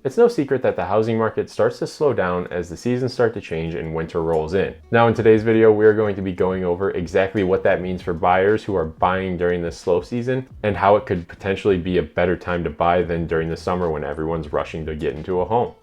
It's no secret that the housing market starts to slow down as the seasons start to change and winter rolls in. Now in today's video, we are going to be going over exactly what that means for buyers who are buying during this slow season and how it could potentially be a better time to buy than during the summer when everyone's rushing to get into a home.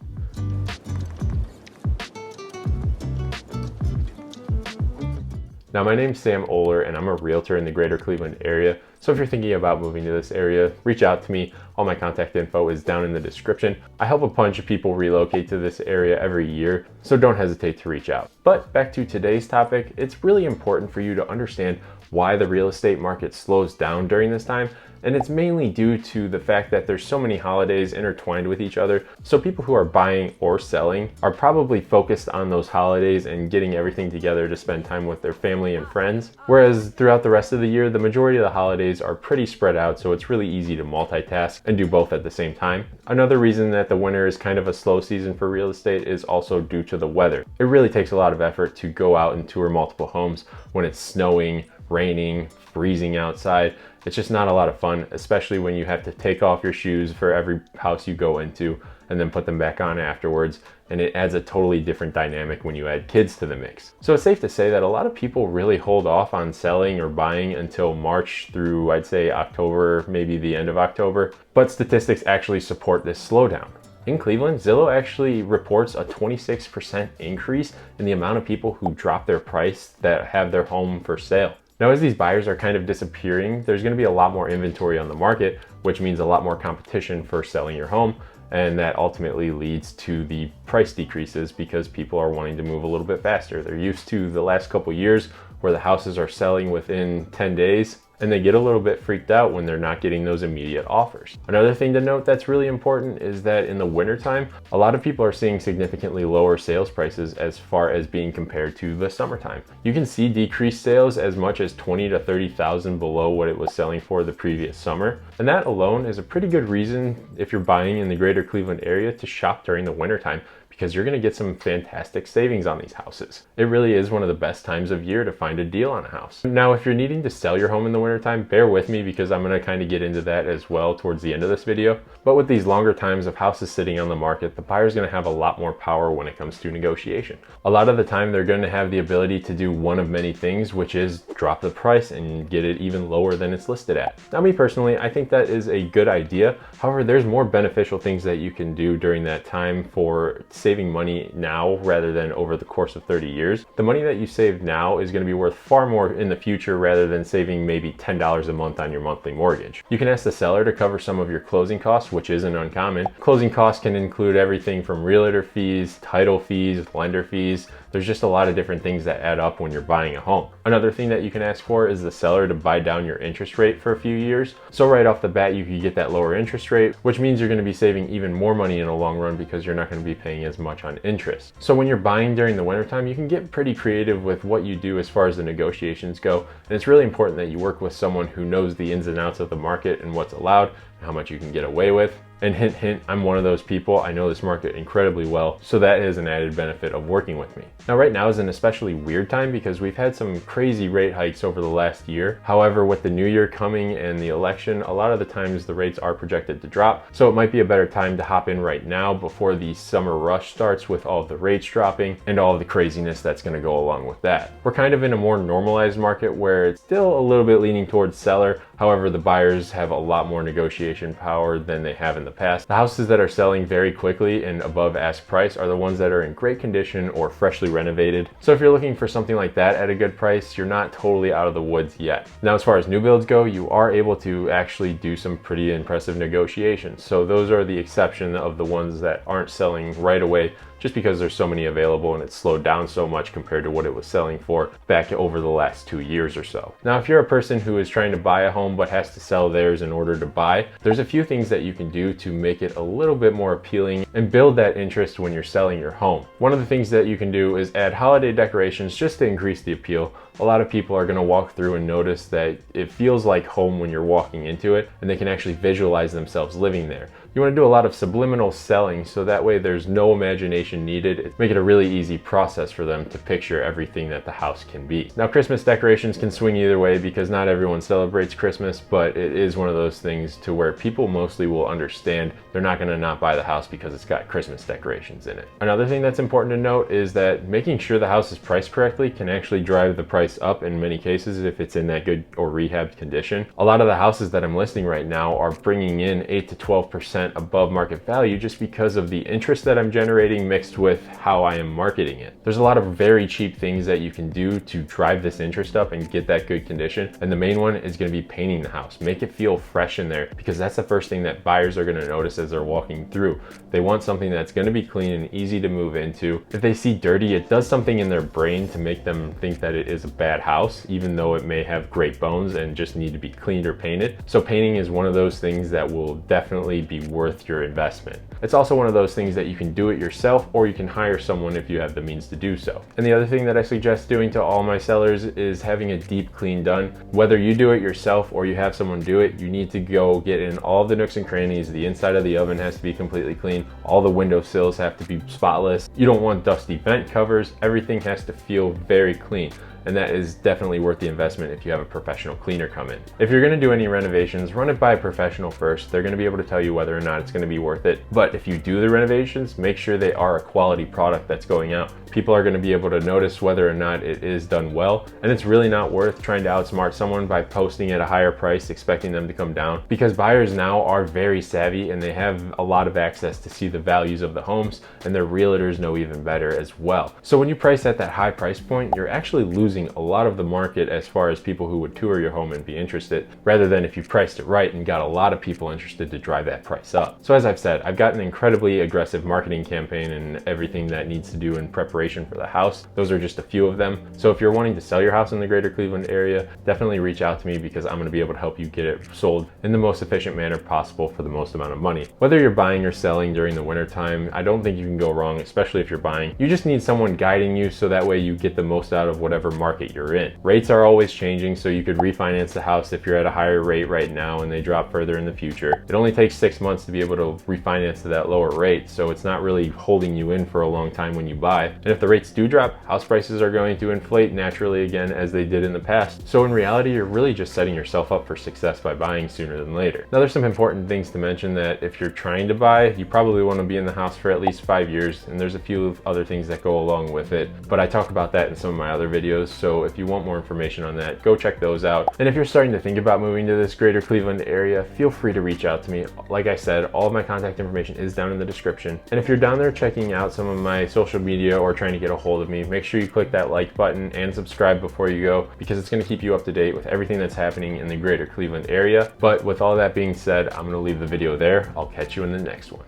Now, my name's Sam Oler and I'm a realtor in the greater Cleveland area. So if you're thinking about moving to this area, reach out to me. All my contact info is down in the description. I help a bunch of people relocate to this area every year, so don't hesitate to reach out. But back to today's topic, it's really important for you to understand why the real estate market slows down during this time. And it's mainly due to the fact that there's so many holidays intertwined with each other. So people who are buying or selling are probably focused on those holidays and getting everything together to spend time with their family and friends. Whereas throughout the rest of the year, the majority of the holidays are pretty spread out, so it's really easy to multitask and do both at the same time. Another reason that the winter is kind of a slow season for real estate is also due to the weather. It really takes a lot of effort to go out and tour multiple homes when it's snowing, raining, freezing outside. It's just not a lot of fun, especially when you have to take off your shoes for every house you go into and then put them back on afterwards. And it adds a totally different dynamic when you add kids to the mix. So it's safe to say that a lot of people really hold off on selling or buying until March through, I'd say, October, maybe the end of October. But statistics actually support this slowdown. In Cleveland, Zillow actually reports a 26% increase in the amount of people who drop their price that have their home for sale. Now, as these buyers are kind of disappearing, there's going to be a lot more inventory on the market, which means a lot more competition for selling your home. And that ultimately leads to the price decreases because people are wanting to move a little bit faster. They're used to the last couple years where the houses are selling within 10 days. And they get a little bit freaked out when they're not getting those immediate offers. Another thing to note that's really important is that in the wintertime, a lot of people are seeing significantly lower sales prices as far as being compared to the summertime. You can see decreased sales as much as 20 to 30,000 below what it was selling for the previous summer. And that alone is a pretty good reason if you're buying in the greater Cleveland area to shop during the wintertime, because you're gonna get some fantastic savings on these houses. It really is one of the best times of year to find a deal on a house. Now, if you're needing to sell your home in the wintertime, bear with me because I'm gonna kind of get into that as well towards the end of this video. But with these longer times of houses sitting on the market, the buyer's gonna have a lot more power when it comes to negotiation. A lot of the time, they're gonna have the ability to do one of many things, which is drop the price and get it even lower than it's listed at. Now, me personally, I think that is a good idea. However, there's more beneficial things that you can do during that time for saving money now rather than over the course of 30 years. The money that you save now is going to be worth far more in the future rather than saving maybe $10 a month on your monthly mortgage. You can ask the seller to cover some of your closing costs, which isn't uncommon. Closing costs can include everything from realtor fees, title fees, lender fees. There's just a lot of different things that add up when you're buying a home. Another thing that you can ask for is the seller to buy down your interest rate for a few years. So right off the bat, you can get that lower interest rate, which means you're going to be saving even more money in the long run because you're not going to be paying as much on interest. So when you're buying during the wintertime, you can get pretty creative with what you do as far as the negotiations go. And it's really important that you work with someone who knows the ins and outs of the market and what's allowed and how much you can get away with. And hint, hint, I'm one of those people. I know this market incredibly well, so that is an added benefit of working with me. Now, right now is an especially weird time because we've had some crazy rate hikes over the last year. However, with the new year coming and the election, a lot of the times the rates are projected to drop. So it might be a better time to hop in right now before the summer rush starts with all of the rates dropping and all of the craziness that's going to go along with that. We're kind of in a more normalized market where it's still a little bit leaning towards seller. However, the buyers have a lot more negotiation power than they have in the past. The houses that are selling very quickly and above ask price are the ones that are in great condition or freshly renovated. So if you're looking for something like that at a good price, you're not totally out of the woods yet. Now, as far as new builds go, you are able to actually do some pretty impressive negotiations. So those are the exception of the ones that aren't selling right away, just because there's so many available and it's slowed down so much compared to what it was selling for back over the last 2 years or so. Now, if you're a person who is trying to buy a home but has to sell theirs in order to buy, there's a few things that you can do to make it a little bit more appealing and build that interest when you're selling your home. One of the things that you can do is add holiday decorations just to increase the appeal. A lot of people are going to walk through and notice that it feels like home when you're walking into it, and they can actually visualize themselves living there. You want to do a lot of subliminal selling so that way there's no imagination needed. Make it a really easy process for them to picture everything that the house can be. Now, Christmas decorations can swing either way because not everyone celebrates Christmas, but it is one of those things to where people mostly will understand they're not going to not buy the house because it's got Christmas decorations in it. Another thing that's important to note is that making sure the house is priced correctly can actually drive the price up in many cases if it's in that good or rehabbed condition. A lot of the houses that I'm listing right now are bringing in 8 to 12% above market value just because of the interest that I'm generating mixed with how I am marketing it. There's a lot of very cheap things that you can do to drive this interest up and get that good condition, and the main one is going to be painting the house. Make it feel fresh in there because that's the first thing that buyers are going to notice as they're walking through. They want something that's going to be clean and easy to move into. If they see dirty, it does something in their brain to make them think that it is a bad house, even though it may have great bones and just need to be cleaned or painted. So painting is one of those things that will definitely be worth your investment. It's also one of those things that you can do it yourself or you can hire someone if you have the means to do so. And the other thing that I suggest doing to all my sellers is having a deep clean done. Whether you do it yourself or you have someone do it, you need to go get in all the nooks and crannies. The inside of the oven has to be completely clean. All the window sills have to be spotless. You don't want dusty vent covers. Everything has to feel very clean. And that is definitely worth the investment if you have a professional cleaner come in. If you're going to do any renovations, run it by a professional first. They're going to be able to tell you whether or not it's going to be worth it. But if you do the renovations, make sure they are a quality product that's going out. People are going to be able to notice whether or not it is done well, and it's really not worth trying to outsmart someone by posting at a higher price expecting them to come down, because buyers now are very savvy and they have a lot of access to see the values of the homes, and their realtors know even better as well. So when you price at that high price point, you're actually losing a lot of the market as far as people who would tour your home and be interested, rather than if you priced it right and got a lot of people interested to drive that price up. So as I've said, I've got an incredibly aggressive marketing campaign and everything that needs to do in preparation for the house. Those are just a few of them. So if you're wanting to sell your house in the greater Cleveland area, definitely reach out to me because I'm going to be able to help you get it sold in the most efficient manner possible for the most amount of money. Whether you're buying or selling during the winter time, I don't think you can go wrong, especially if you're buying. You just need someone guiding you so that way you get the most out of whatever market you're in. Rates are always changing, so you could refinance the house if you're at a higher rate right now and they drop further in the future. It only takes 6 months to be able to refinance to that lower rate, so it's not really holding you in for a long time when you buy. And if the rates do drop, house prices are going to inflate naturally again as they did in the past. So in reality, you're really just setting yourself up for success by buying sooner than later. Now, there's some important things to mention that if you're trying to buy, you probably want to be in the house for at least 5 years, and there's a few other things that go along with it, but I talk about that in some of my other videos, so if you want more information on that, go check those out. And if you're starting to think about moving to this greater Cleveland area, feel free to reach out to me. Like I said, all of my contact information is down in the description. And if you're down there checking out some of my social media or trying to get a hold of me, make sure you click that like button and subscribe before you go, because it's going to keep you up to date with everything that's happening in the greater Cleveland area. But with all that being said, I'm going to leave the video there. I'll catch you in the next one.